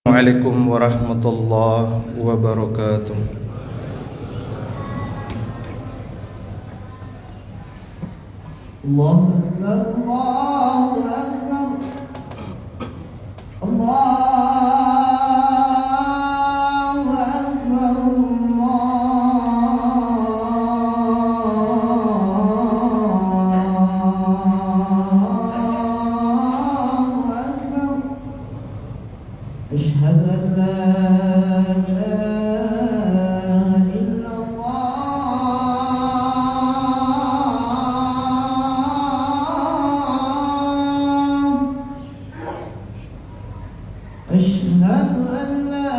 Assalamualaikum warahmatullahi wabarakatuh. Allahu Akbar, Allahu Akbar, Allahu Akbar, Allahu Akbar. Asyhadu an la ilaha illallah. Asyhadu an la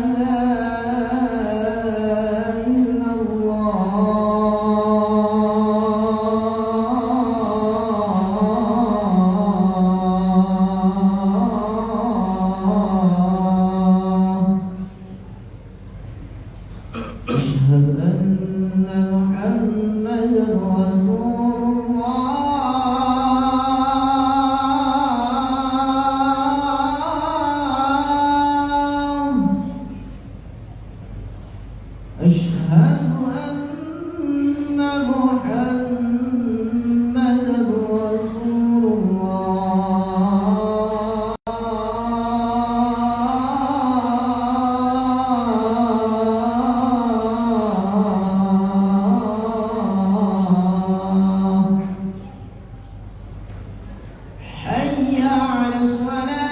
ilaha illallah. Asyhadu anna Muhammadan Rasulullah. Asyhadu anna Muhammadan Rasulullah. Hayya 'alas salah.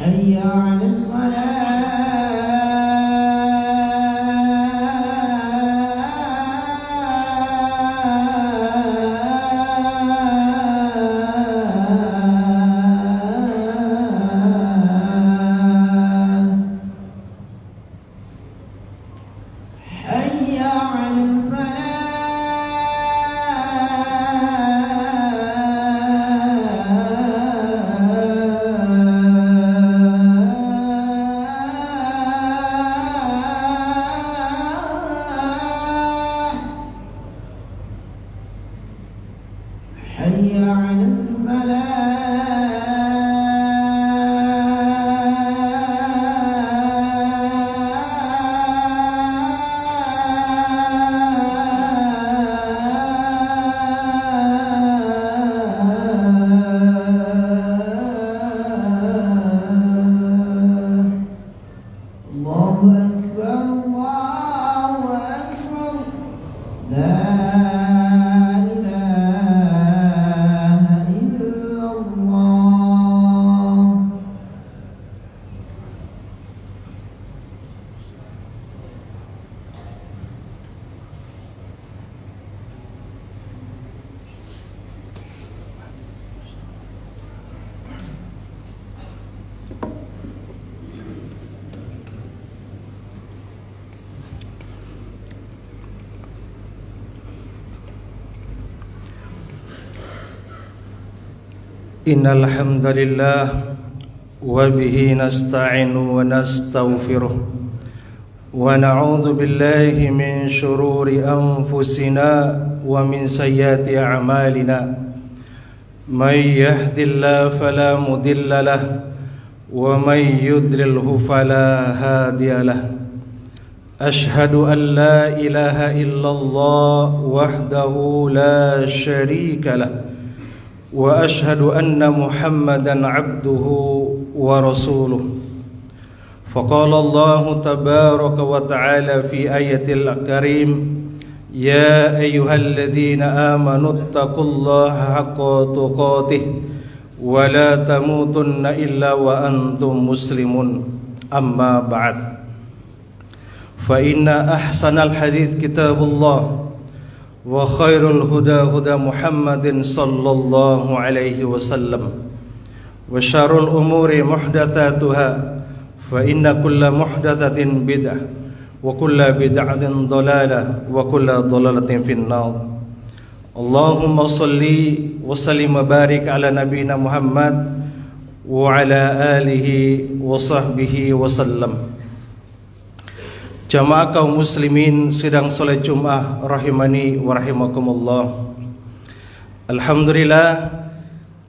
Hayya 'alas salah. Hayya 'alal falah. Hayya 'alal falah. Allahu Akbar, Allahu Akbar. La ilaha illallah. Innal hamdalillah wa bihi nasta'inu wa nastaghfiruh wa na'udzu billahi min shururi anfusina wa min sayyiati a'malina. May yahdihillahu fala mudilla lahu wa may yudlilhu fala hadiya lahu. Ashhadu an la ilaha illallah wahdahu la syarika lahu wa ashhadu anna Muhammadan abduhu wa rasuluh. Faqala Allah tabaraka wa ta'ala fi ayatil karim, ya ayyuhalladzina amanu taqullaha haqqa tuqatih wa la tamutunna illa wa antum muslimun. Amma ba'd. Fa inna ahsanal hadits kitabullah wa khairul huda huda Muhammadin sallallahu alaihi wasallam wa syarrul umuri muhdatsatuha fa inna kulla muhdatsatin bid'ah wa kulla bid'atin dhalalah wa kulla dhalalatin finnar. Allahumma salli wa sallim wa barik ala nabiyyina Muhammad وعلى آله وصحبه وسلم. Jamaah kaum muslimin sidang salat Jumat rahimani wa rahimakumullah. Alhamdulillah,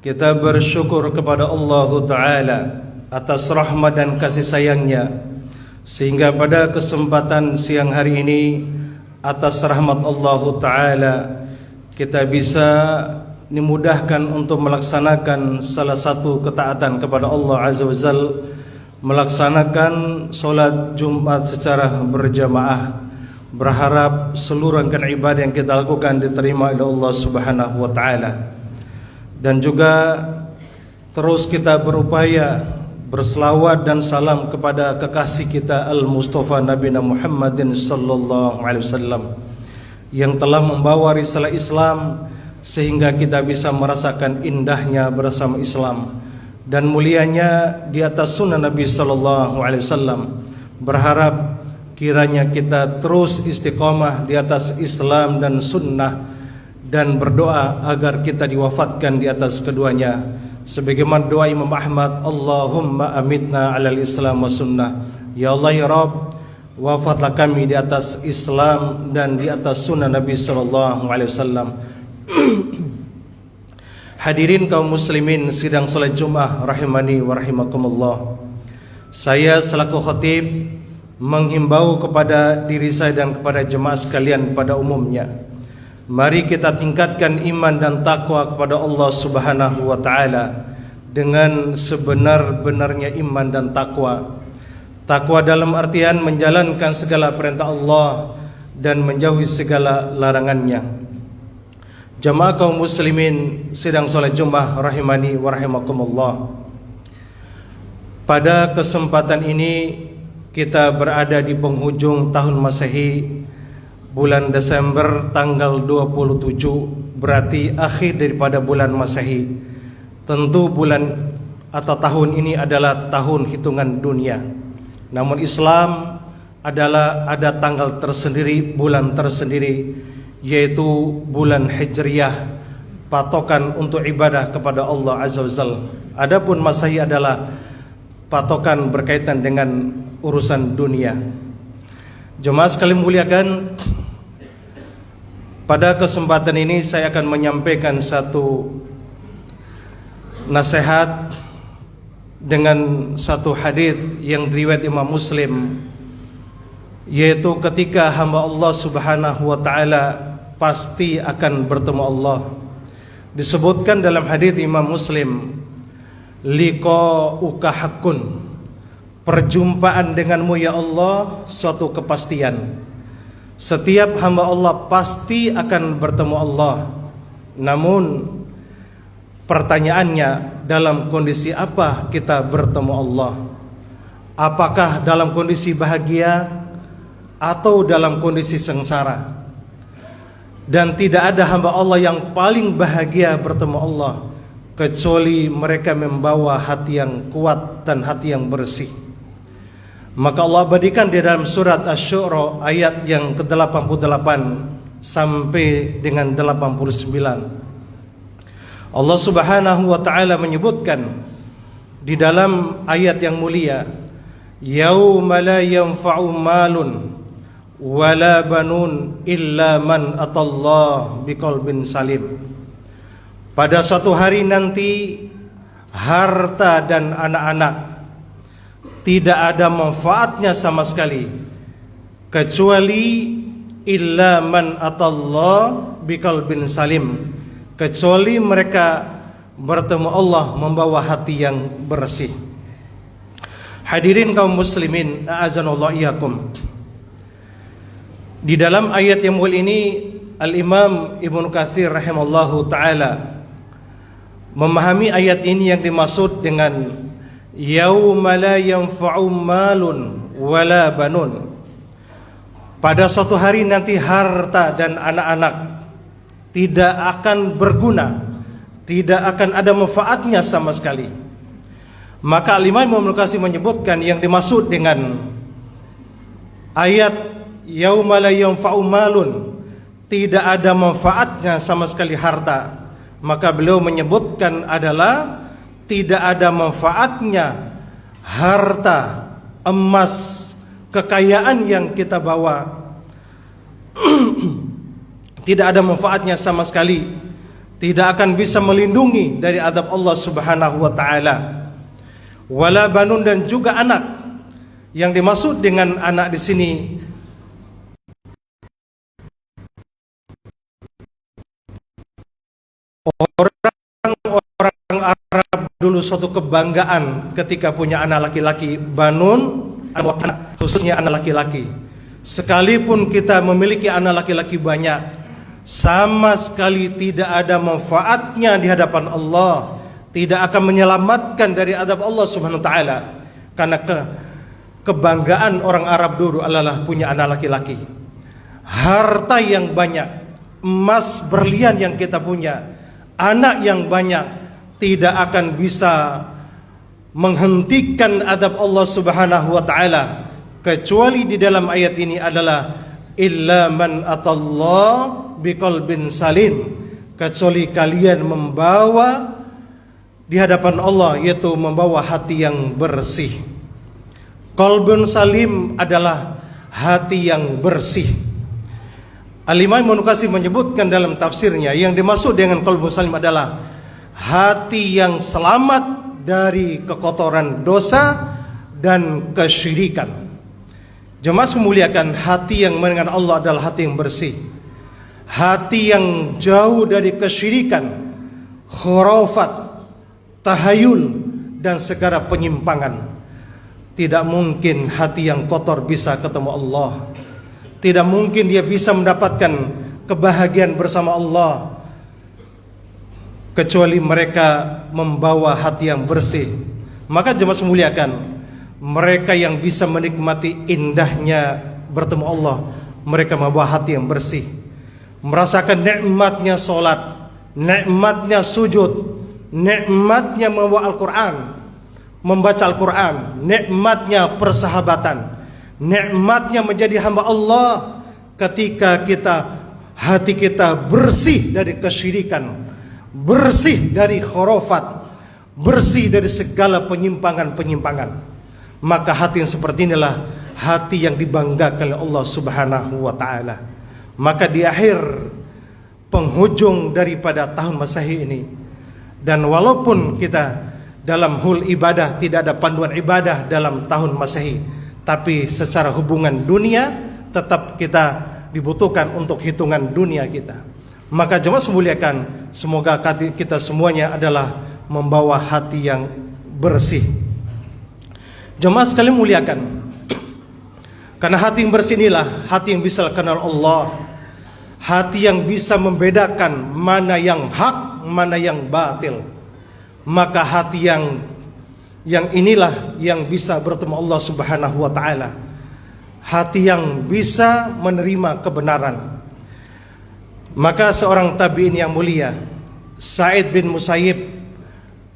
kita bersyukur kepada Allah Ta'ala atas rahmat dan kasih sayangnya, sehingga pada kesempatan siang hari ini atas rahmat Allah Ta'ala kita bisa dimudahkan untuk melaksanakan salah satu ketaatan kepada Allah Azza wa Jalla, melaksanakan solat Jumat secara berjamaah. Berharap seluruh rangkaian ibadah yang kita lakukan diterima oleh Allah Subhanahu wa Ta'ala. Dan juga terus kita berupaya berselawat dan salam kepada kekasih kita Al-Mustafa Nabi Muhammadin sallallahu alaihi wasallam, yang telah membawa risalah Islam sehingga kita bisa merasakan indahnya bersama Islam dan mulianya di atas sunnah Nabi sallallahu alaihi wasallam. Berharap kiranya kita terus istiqomah di atas Islam dan sunnah, dan berdoa agar kita diwafatkan di atas keduanya, sebagaimana doa Imam Ahmad, Allahumma amitna alal Islam wa sunnah. Ya Allah ya Rabb, wafatlah kami di atas Islam dan di atas sunnah Nabi sallallahu alaihi wasallam. Hadirin kaum muslimin sidang salat Jumat rahimani wa rahimakumullah. Saya selaku khatib menghimbau kepada diri saya dan kepada jemaah sekalian pada umumnya, mari kita tingkatkan iman dan takwa kepada Allah Subhanahu wa Ta'ala dengan sebenar-benarnya iman dan takwa. Takwa dalam artian menjalankan segala perintah Allah dan menjauhi segala larangannya. Jamaah kaum muslimin sidang salat Jumat rahimani wa rahimakumullah. Pada kesempatan ini kita berada di penghujung tahun Masehi, bulan Desember tanggal 27, berarti akhir daripada bulan Masehi. Tentu bulan atau tahun ini adalah tahun hitungan dunia. Namun Islam adalah ada tanggal tersendiri, bulan tersendiri, yaitu bulan Hijriyah, patokan untuk ibadah kepada Allah Azza wa Jalla. Adapun Masehi adalah patokan berkaitan dengan urusan dunia. Jemaah sekalian muliakan, pada kesempatan ini saya akan menyampaikan satu nasihat dengan satu hadis yang diriwayat Imam Muslim, yaitu ketika hamba Allah Subhanahu wa Ta'ala pasti akan bertemu Allah. Disebutkan dalam hadis Imam Muslim, liqa'uka haqqun, perjumpaan denganmu ya Allah suatu kepastian. Setiap hamba Allah pasti akan bertemu Allah. Namun pertanyaannya, dalam kondisi apa kita bertemu Allah? Apakah dalam kondisi bahagia atau dalam kondisi sengsara? Dan tidak ada hamba Allah yang paling bahagia bertemu Allah kecuali mereka membawa hati yang kuat dan hati yang bersih. Maka Allah abadikan di dalam surat Asy-Syu'ara ayat yang ke-88 sampai dengan 89. Allah Subhanahu wa Ta'ala menyebutkan di dalam ayat yang mulia, yauma la yanfa'u malun wala banun illa man atallah biqalbin salim. Pada suatu hari nanti harta dan anak-anak tidak ada manfaatnya sama sekali kecuali illa man atallah biqalbin salim, kecuali mereka bertemu Allah membawa hati yang bersih. Hadirin kaum muslimin, a'azanallahu iyyakum. Di dalam ayat yang mulia ini Al-Imam Ibnu Katsir rahimallahu ta'ala memahami ayat ini yang dimaksud dengan yauma la yanfa'u malun wala banun. Pada suatu hari nanti harta dan anak-anak tidak akan berguna, tidak akan ada manfaatnya sama sekali. Maka Al-Imam Ibnu Katsir menyebutkan yang dimaksud dengan ayat yauma la yanfa'u malun, tidak ada manfaatnya sama sekali harta, maka beliau menyebutkan adalah tidak ada manfaatnya harta, emas, kekayaan yang kita bawa. Tidak ada manfaatnya sama sekali. Tidak akan bisa melindungi dari azab Allah Subhanahu wa taala. Wala banun, dan juga anak. Yang dimaksud dengan anak di sini orang Arab dulu suatu kebanggaan ketika punya anak laki-laki. Banun, khususnya anak laki-laki. Sekalipun kita memiliki anak laki-laki banyak, sama sekali tidak ada manfaatnya di hadapan Allah. Tidak akan menyelamatkan dari azab Allah Subhanahu wa taala. Karena kebanggaan orang Arab dulu adalah punya anak laki-laki. Harta yang banyak, emas berlian yang kita punya, anak yang banyak, tidak akan bisa menghentikan azab Allah Subhanahu wa taala, kecuali di dalam ayat ini adalah illa man atallah biqalbin salim, kecuali kalian membawa di hadapan Allah, yaitu membawa hati yang bersih. Qalbun salim adalah hati yang bersih. Al-Imam Ibnu Katsir menyebutkan dalam tafsirnya, yang dimaksud dengan qalbun salim adalah hati yang selamat dari kekotoran dosa dan kesyirikan. Jemaah memuliakan, hati yang mendengar Allah adalah hati yang bersih, hati yang jauh dari kesyirikan, khurafat, tahayul, dan segala penyimpangan. Tidak mungkin hati yang kotor bisa ketemu Allah. Tidak mungkin dia bisa mendapatkan kebahagiaan bersama Allah, kecuali mereka membawa hati yang bersih. Maka jemaah memuliakan, mereka yang bisa menikmati indahnya bertemu Allah, mereka membawa hati yang bersih, merasakan nikmatnya sholat, nikmatnya sujud, nikmatnya membawa Al-Quran, membaca Al-Quran, nikmatnya persahabatan, nikmatnya menjadi hamba Allah ketika hati kita bersih dari kesyirikan, bersih dari khurafat, bersih dari segala penyimpangan-penyimpangan. Maka hati yang seperti inilah hati yang dibanggakan oleh Allah Subhanahu wa taala. Maka di akhir penghujung daripada tahun Masehi ini, dan walaupun kita dalam hul ibadah tidak ada panduan ibadah dalam tahun Masehi, tapi secara hubungan dunia tetap kita dibutuhkan untuk hitungan dunia kita. Maka jemaah memuliakan, semoga kita semuanya adalah membawa hati yang bersih. Jemaah sekalian muliakan, karena hati yang bersih inilah hati yang bisa kenal Allah, hati yang bisa membedakan mana yang hak, mana yang batil. Maka hati yang inilah yang bisa bertemu Allah Subhanahu wa taala, hati yang bisa menerima kebenaran. Maka seorang tabi'in yang mulia, Sa'id bin Musayyib,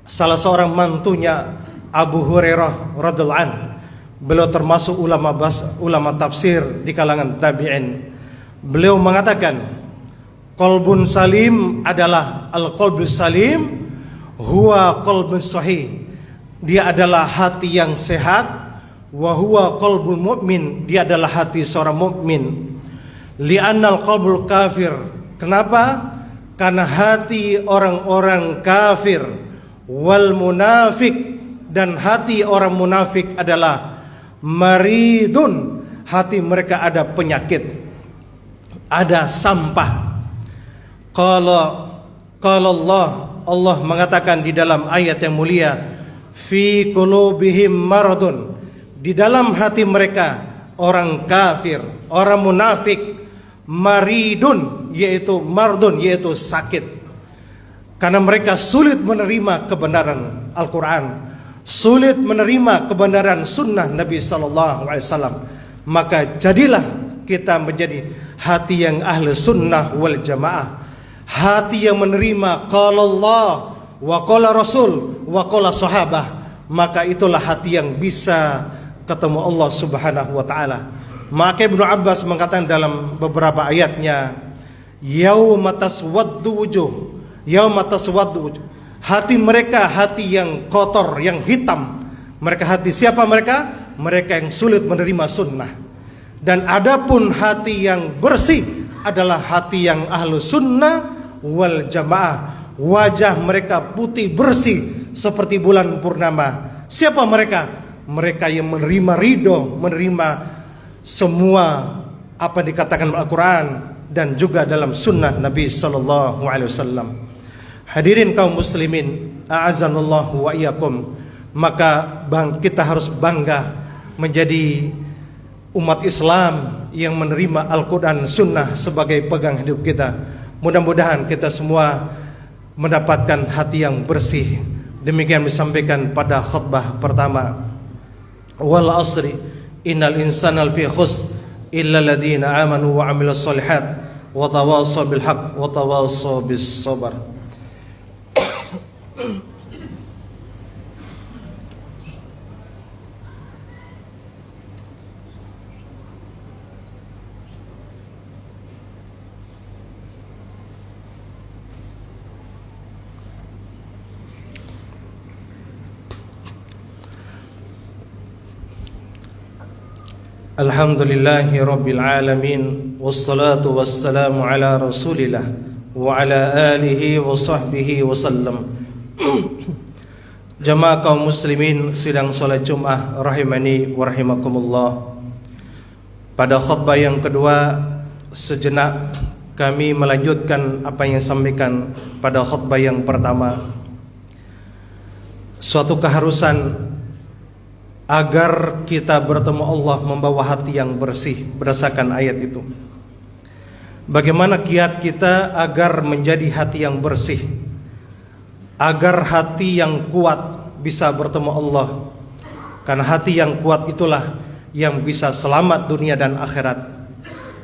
salah seorang mantunya Abu Hurairah radhiyallahu anhu, beliau termasuk ulama tafsir di kalangan tabi'in. Beliau mengatakan, qalbun salim adalah al-qalbus salim huwa qalbun sahih. Dia adalah hati yang sehat. Wa huwa qalbul mu'min, dia adalah hati seorang mukmin. Li'annal qalbul kafir, kenapa? Karena hati orang-orang kafir, wal munafik, dan hati orang munafik adalah maridun, hati mereka ada penyakit, ada sampah. Qala Allah mengatakan di dalam ayat yang mulia, fi qulubihim maradun, di dalam hati mereka orang kafir, orang munafik, maridun, yaitu mardun, yaitu sakit. Karena mereka sulit menerima kebenaran Al-Quran, sulit menerima kebenaran sunnah Nabi SAW. Maka jadilah kita menjadi hati yang ahli sunnah wal jamaah, hati yang menerima qala Allah wa qala Rasul wa qala sahabah. Maka itulah hati yang bisa ketemu Allah Subhanahu wa taala. Maka Ibnu Abbas mengatakan dalam beberapa ayatnya, yauma taswaddu wujuh, yauma taswaddu wujuh, Hati mereka hati yang kotor, yang hitam. Mereka hati siapa mereka? Mereka yang sulit menerima sunnah. Dan adapun hati yang bersih adalah hati yang ahlu sunnah wal jamaah. Wajah mereka putih bersih seperti bulan purnama. Siapa mereka? Mereka yang menerima ridho, menerima semua apa yang dikatakan Al-Quran dan juga dalam sunnah Nabi Sallallahu Alaihi Wasallam. Hadirin kaum muslimin, a'azanullah wa iyyakum. Maka kita harus bangga menjadi umat Islam yang menerima Al-Quran Sunnah sebagai pegang hidup kita. Mudah-mudahan kita semua mendapatkan hati yang bersih. Demikian disampaikan pada khutbah pertama. Wal asri innal insana lafi khusr illa alladziina amanu wa 'amilus shalihat wa tawassaw bil haqq wa tawassaw bis sabr. Alhamdulillahi Rabbil Alamin. Wassalatu wassalamu ala rasulillah wa ala alihi wa sahbihi wasallam. Jamaah kaum muslimin sidang salat Jum'ah rahimani wa rahimakumullah. Pada khutbah yang kedua, sejenak kami melanjutkan apa yang disampaikan pada khutbah yang pertama. Suatu keharusan agar kita bertemu Allah membawa hati yang bersih berdasarkan ayat itu. Bagaimana kiat kita agar menjadi hati yang bersih, agar hati yang kuat bisa bertemu Allah. Karena hati yang kuat itulah yang bisa selamat dunia dan akhirat.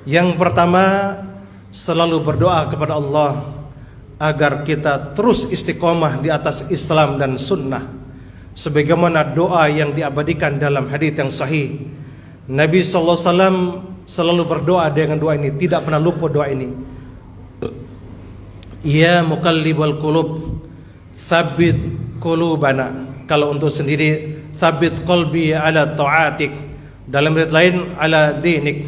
Yang pertama, selalu berdoa kepada Allah agar kita terus istiqomah di atas Islam dan sunnah. Sebagaimana doa yang diabadikan dalam hadis yang sahih, Nabi sallallahu alaihi wasallam selalu berdoa dengan doa ini, tidak pernah lupa doa ini. Ya muqallibal qulub, tsabbit qulubana. Kalau untuk sendiri, tsabbit qalbi ala ta'atik. Dalam riwayat lain, ala dinik.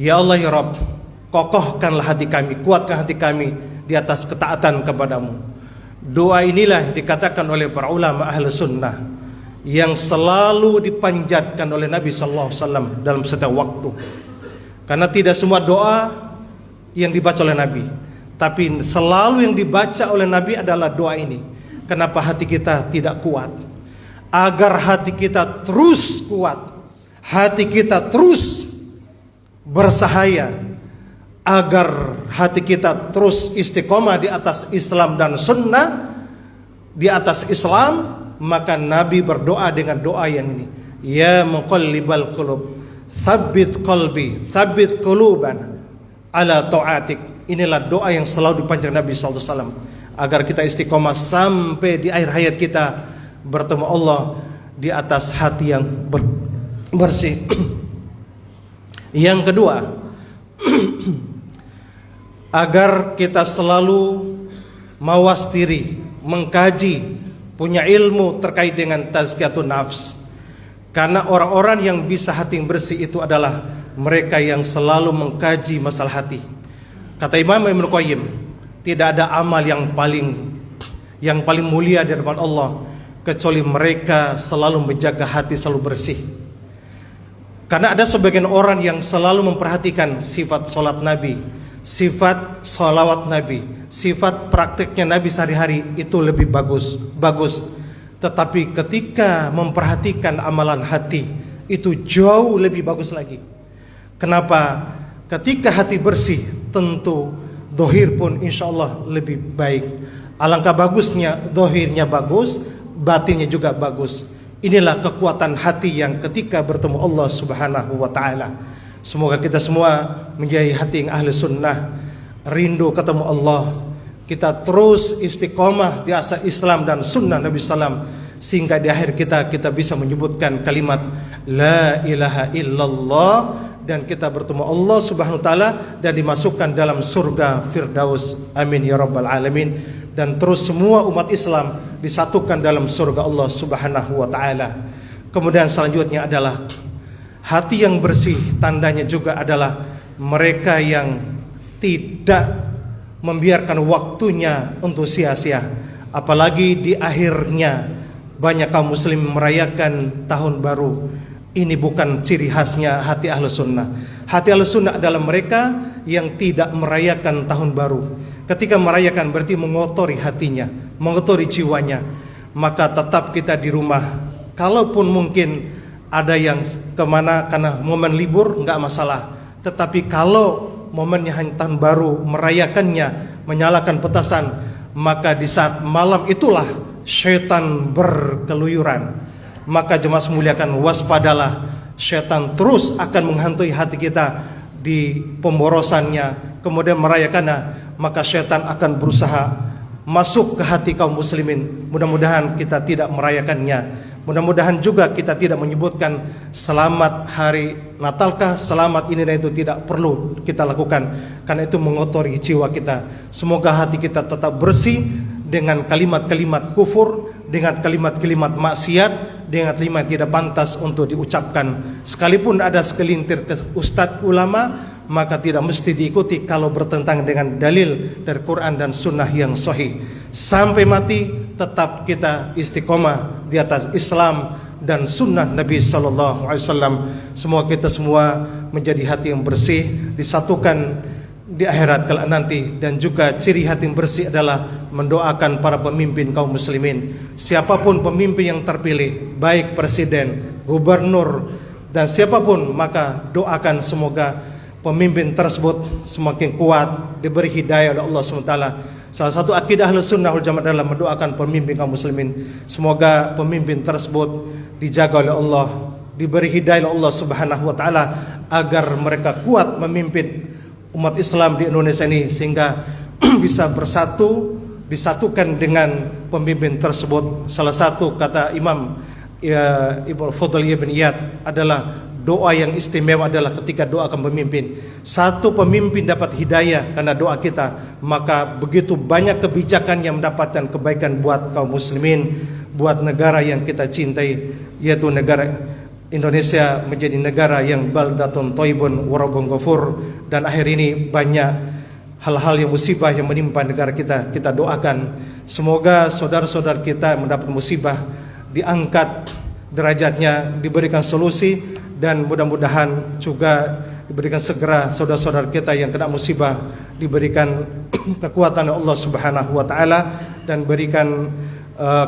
Ya Allah ya Rabb, kokohkanlah hati kami, kuatkan hati kami di atas ketaatan kepadamu. Doa inilah dikatakan oleh para ulama ahli sunnah yang selalu dipanjatkan oleh Nabi sallallahu alaihi wasallam dalam setiap waktu. Karena tidak semua doa yang dibaca oleh Nabi, tapi selalu yang dibaca oleh Nabi adalah doa ini. Kenapa hati kita tidak kuat? Agar hati kita terus kuat, hati kita terus bersahaya, agar hati kita terus istiqomah di atas Islam dan sunnah, di atas Islam, maka Nabi berdoa dengan doa yang ini. Ya muqallibal qulub, tsabbit qalbi, tsabbit quluban ala ta'atik. Inilah doa yang selalu dipanjatkan Nabi sallallahu alaihi wasallam agar kita istiqomah sampai di akhir hayat kita bertemu Allah di atas hati yang bersih. Yang kedua, agar kita selalu mawas diri, mengkaji, punya ilmu terkait dengan tazkiyatun nafs. Karena orang-orang yang bisa hati yang bersih itu adalah mereka yang selalu mengkaji masalah hati. Kata Imam Ibnu Qayyim, tidak ada amal yang paling mulia di hadapan Allah kecuali mereka selalu menjaga hati selalu bersih. Karena ada sebagian orang yang selalu memperhatikan sifat salat Nabi, sifat salawat Nabi, sifat praktiknya Nabi sehari-hari itu lebih bagus. Tetapi ketika memperhatikan amalan hati itu jauh lebih bagus lagi. Kenapa? Ketika hati bersih, tentu dohir pun insya Allah lebih baik. Alangkah bagusnya dohirnya bagus, batinnya juga bagus. Inilah kekuatan hati yang ketika bertemu Allah Subhanahu wa ta'ala. Semoga kita semua menjadi hati yang ahli sunnah, rindu ketemu Allah. Kita terus istiqomah di asas Islam dan sunnah Nabi Sallam. sehingga di akhir kita bisa menyebutkan kalimat la ilaha illallah, dan kita bertemu Allah Subhanahu wa taala dan dimasukkan dalam surga Firdaus. Amin ya rabbal alamin. Dan terus semua umat Islam disatukan dalam surga Allah Subhanahu wa taala. Kemudian selanjutnya adalah hati yang bersih, tandanya juga adalah mereka yang tidak membiarkan waktunya untuk sia-sia. Apalagi di akhirnya banyak kaum muslim merayakan tahun baru. Ini bukan ciri khasnya hati Ahlus Sunnah. Hati Ahlus Sunnah adalah mereka yang tidak merayakan tahun baru. Ketika merayakan berarti mengotori hatinya, mengotori jiwanya. Maka tetap kita di rumah. Kalaupun mungkin ada yang kemana karena momen libur, nggak masalah. Tetapi kalau momennya hanya tahun baru, merayakannya, menyalakan petasan, maka di saat malam itulah syaitan berkeluyuran. Maka jemaah muliakan, waspadalah, syaitan terus akan menghantui hati kita di pemborosannya, kemudian merayakannya. Maka syaitan akan berusaha masuk ke hati kaum muslimin. Mudah-mudahan kita tidak merayakannya. Mudah-mudahan juga kita tidak menyebutkan selamat hari Natalkah, selamat ini dan itu, tidak perlu kita lakukan, karena itu mengotori jiwa kita. Semoga hati kita tetap bersih dengan kalimat-kalimat kufur, dengan kalimat-kalimat maksiat, dengan kalimat tidak pantas untuk diucapkan. Sekalipun ada segelintir ustadz ulama, maka tidak mesti diikuti kalau bertentangan dengan dalil dari Quran dan Sunnah yang sahih. Sampai mati tetap kita istiqomah di atas Islam dan Sunnah Nabi Sallallahu Alaihi Wasallam. Semua kita semua menjadi hati yang bersih, disatukan di akhirat kelak nanti. Dan juga ciri hati yang bersih adalah mendoakan para pemimpin kaum muslimin. Siapapun pemimpin yang terpilih, baik presiden, gubernur, dan siapapun, maka doakan semoga pemimpin tersebut semakin kuat, diberi hidayah oleh Allah SWT. Salah satu akidah Ahlus Sunnah wal Jamaah adalah mendoakan pemimpin kaum muslimin. Semoga pemimpin tersebut dijaga oleh Allah, diberi hidayah oleh Allah Subhanahu wa taala agar mereka kuat memimpin umat Islam di Indonesia ini, sehingga bisa bersatu, disatukan dengan pemimpin tersebut. Salah satu kata Imam Ibnu Fudhal ibn Iyad adalah doa yang istimewa adalah ketika doakan pemimpin. Satu pemimpin dapat hidayah karena doa kita, maka begitu banyak kebijakan yang mendapatkan kebaikan buat kaum muslimin, buat negara yang kita cintai, yaitu negara Indonesia menjadi negara yang baldatun thayyibun wa rabbun ghafur. Dan akhir ini banyak hal-hal yang musibah yang menimpa negara kita. Kita doakan semoga saudara-saudara kita mendapat musibah diangkat derajatnya, diberikan solusi, dan mudah-mudahan juga diberikan segera saudara-saudara kita yang kena musibah diberikan kekuatan oleh Allah Subhanahu wa taala dan berikan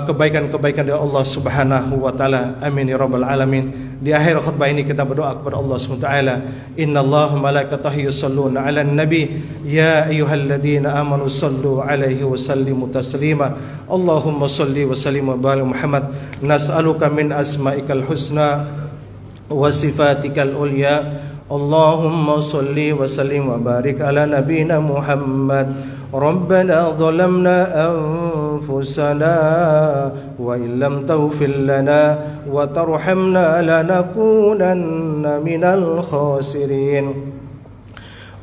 kebaikan-kebaikan dari Allah Subhanahu wa taala. Amin ya rabbal alamin. Di akhir khutbah ini kita berdoa kepada Allah Subhanahu wa taala. Innallaha malaikatahu yusholluna 'alan nabi ya ayyuhalladzina amanu shallu 'alaihi wa sallimu taslima. Allahumma shalli wa sallim wa barik Muhammad. Nas'aluka min asma'ikal husna wa sifatikal ulya. Allahumma shalli wa sallim wa barik ala nabiyyina Muhammad. ربنا ظلمنا أنفسنا وإن لم تغفر لنا وترحمنا لنكونن من الخاسرين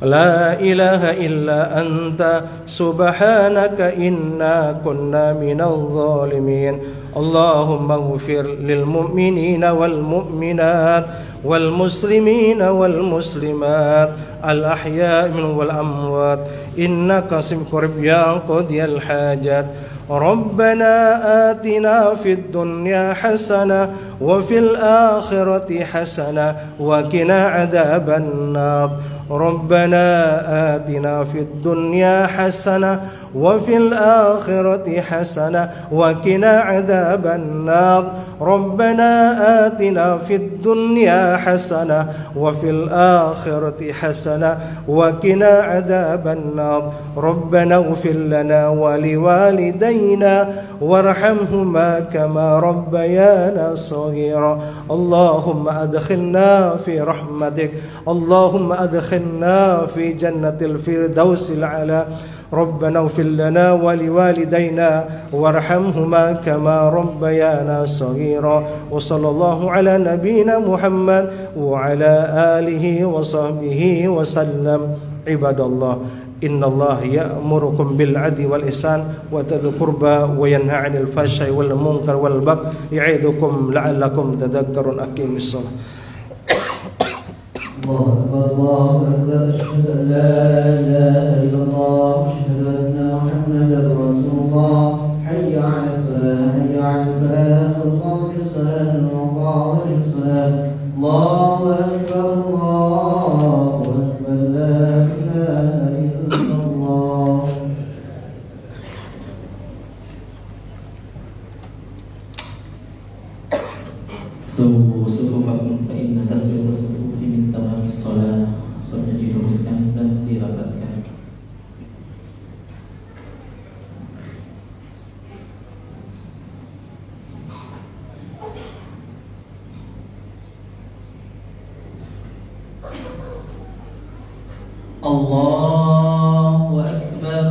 لا إله إلا أنت سبحانك إنا كنا من الظالمين اللهم اغفر للمؤمنين والمؤمنات والمسلمين والمسلمات الأحياء منهم والأموات إنك سميع قريب يا قاضي الحاجات ربنا آتنا في الدنيا حسنة وفي الآخرة حسنة وقنا عذاب النار ربنا آتنا في الدنيا حسنة وفي الآخرة حسنة وقنا عذاب النار ربنا آتنا في الدنيا حسنة وفي الآخرة حسنة وقنا عذاب النار ربنا اغفر لنا ولوالدينا وارحمهما كما ربيانا صغيرا اللهم أدخلنا في رحمتك اللهم أدخلنا في جنة الفردوس الأعلى ربنا اغفر لنا ولوالدينا وارحمهما كما ربيانا صغيرا وصلى الله على نبينا محمد وعلى آله وصحبه وسلم عباد الله إن الله يأمركم بالعدل والإحسان وإيتاء ذي القربى وينهى عن الفحشاء والمنكر والبغي يعظكم لعلكم تذكرون أقيموا الصلاة الله أكبر الله أكبر أشهد أن لا إله إلا الله أشهد أن محمدا رسول الله حي على الصلاة حي على الفلاح قامت الصلاة وقامت الصلاة الله أكبر الله أكبر لا إله إلا الله Subuh subuhakum fa inna tasbihu subuhi min tamamis shalah. Salatnya diluruskan dan dirapatkan. Allahu Akbar.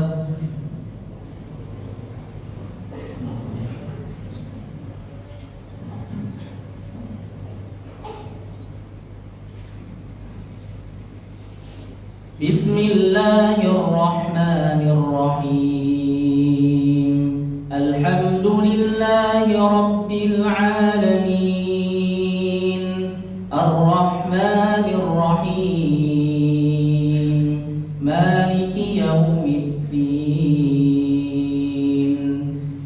Bismillahirrahmanirrahim. Alhamdulillahi rabbil alamin. Ar-Rahmanir Rahim. Maliki yaumiddin.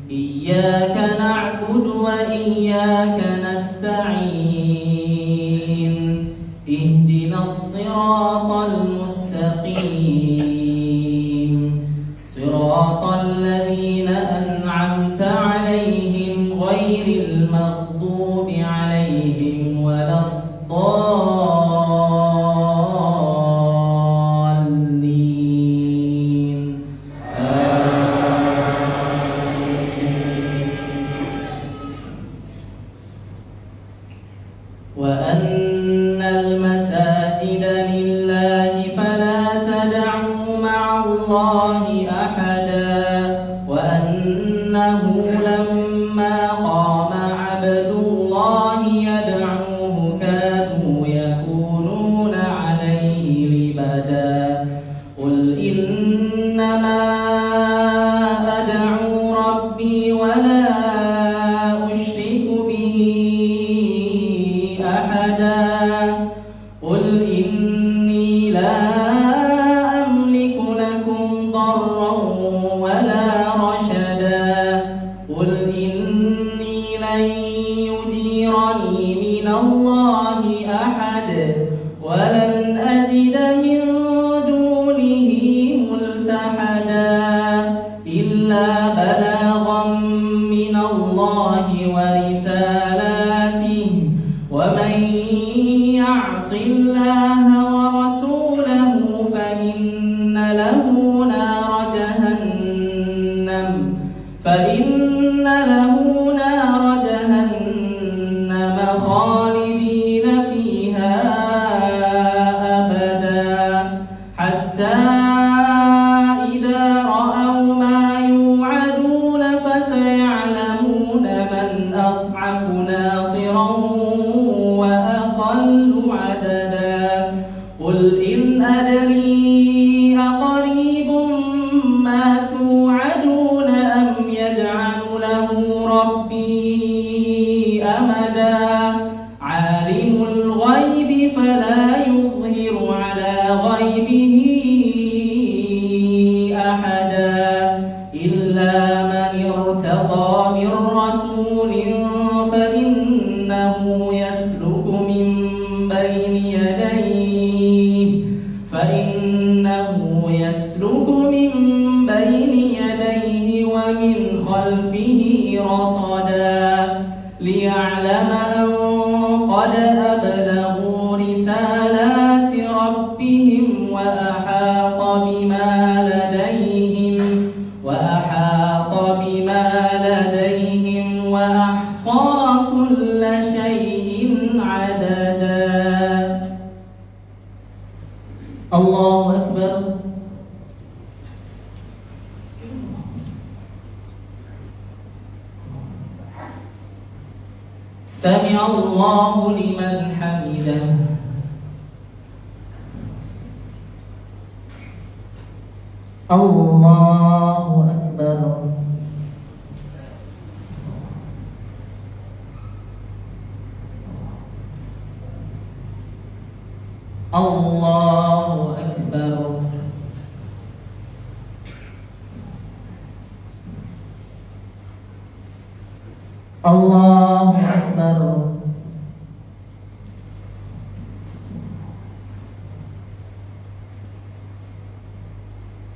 Iyyaka na'budu wa iyyaka nasta'in. Ihdinas siratal mustaqim. Siratal ladzina an'amta 'alaihim ghairil maghdubi 'alaihim waladdallin. Wa annal masajida lillahi fala tad'u ma'allahi ahada wa annahu lamma qama 'abdullahi yad'uhu kanu yakununa 'alayhi libada. Qul innama ad'u rabbi wa la ushriku bihi ahada. Qul inni la amliku lakum darran wa la rashada. Qul inni lan yujirani min Allahi ahad wa lan ajida min dunihi multahada illa balaghan min Allahi wa risalatihi wa man ya'si Allaha wa rasulahu fa inna lahu nara jahannam khalidina fiha abada hatta idza ra'aw ma yu'aduna fasaya'lamuna man adhafu nasiran wa aqallu 'adada. Qul in adri aqaribun ma tu'aduna am yaj'alu lahu rabbi amada. 'Alimul ghaibi fala yudhiru 'ala ghaibihi ahada illa man irtada min rasulin fa innahu yasluku min bayni yadayhi wa min khalfihi rasada liya'lama an qad ablaghu risalati rabbihim wa ahata bima ladayhim wa ahsa kulla shay'in 'adada. Allahu Akbar. الله لمن حمده. الله أكبر. الله أكبر. الله أكبر.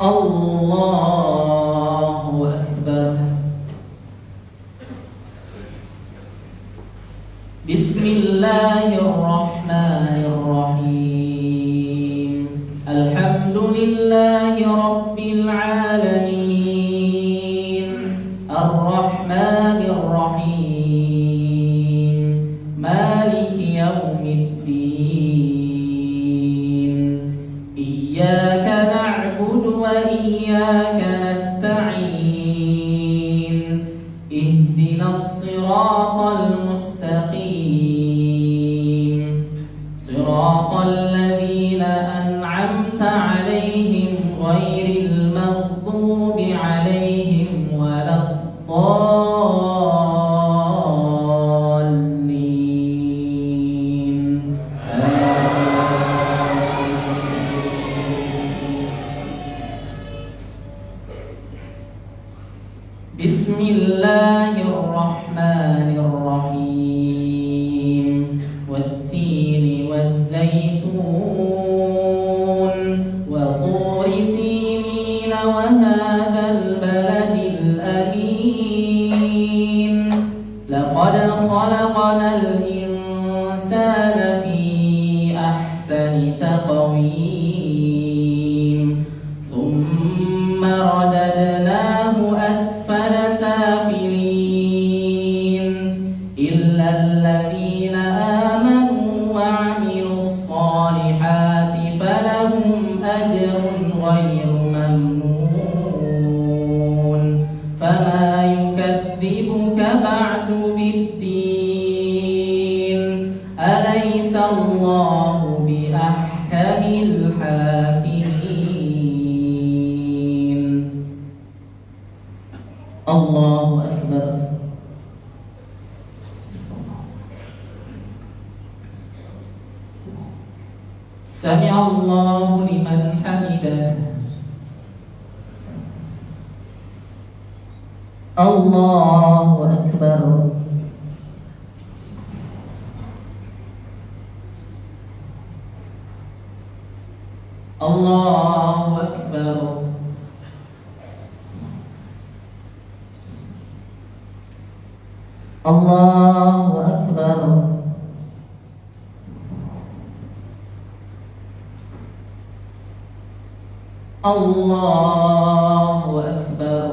الله أكبر. بسم الله الرحمن الرحيم. الحمد لله رب العالمين الرحمن الرحيم مالك يوم الدين إياك نعبد وإياك نستعين اهدنا الصراط المستقيم صراط الذين أنعمت عليهم غير المغضوب عليهم ولا الضالين. بسم الله الرحمن الرحيم والتين والزيتون وطور سينين وهذا البلد الأمين لقد خلقنا الإنسان في أحسن تقويم ثم رددناه أسفل سافلين إلا الذين آمنوا وعملوا الصالحات فلهم أجر غير ممنون فما يكذبك بعد بالدين أليس الله بأحكم الحاكمين. الله أكبر. سمع الله لمن حمده. الله أكبر. الله أكبر. الله أكبر. الله أكبر.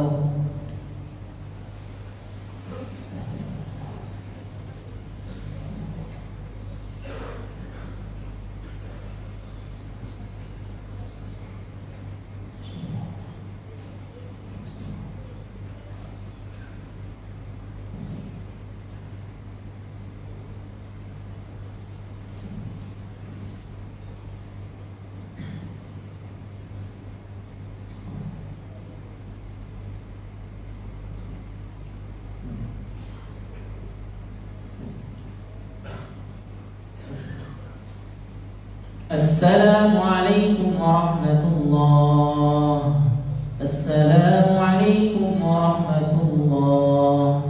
السلام عليكم ورحمة الله. السلام عليكم ورحمة الله.